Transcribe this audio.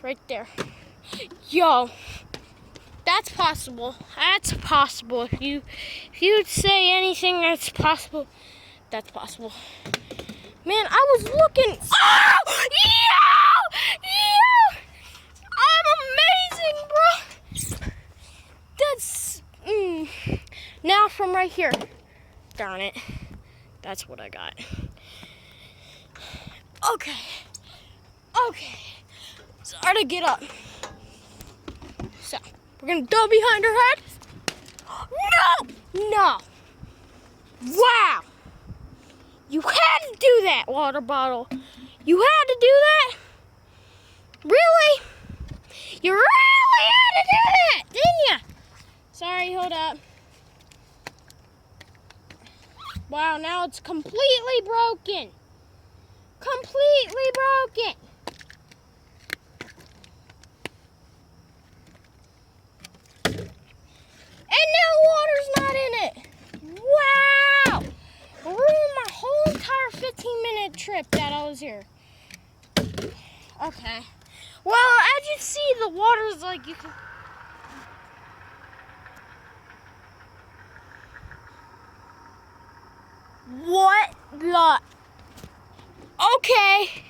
Right there. Yo, that's possible. That's possible. If you'd say anything that's possible, that's possible. Man, I was looking. Oh! Yo! I'm amazing, bro. That's now from right here. Darn it. That's what I got. Okay. Start to get up. So, we're gonna go behind her head. No! Wow! You had to do that, water bottle. You had to do that? Really? You really had to do that, didn't you? Sorry, hold up. Wow, now it's completely broken. Completely broken. And now water's not in it. Wow! Ruined my whole entire 15-minute trip that I was here. Okay. Well, as you see, the water's like you can. What the? Okay.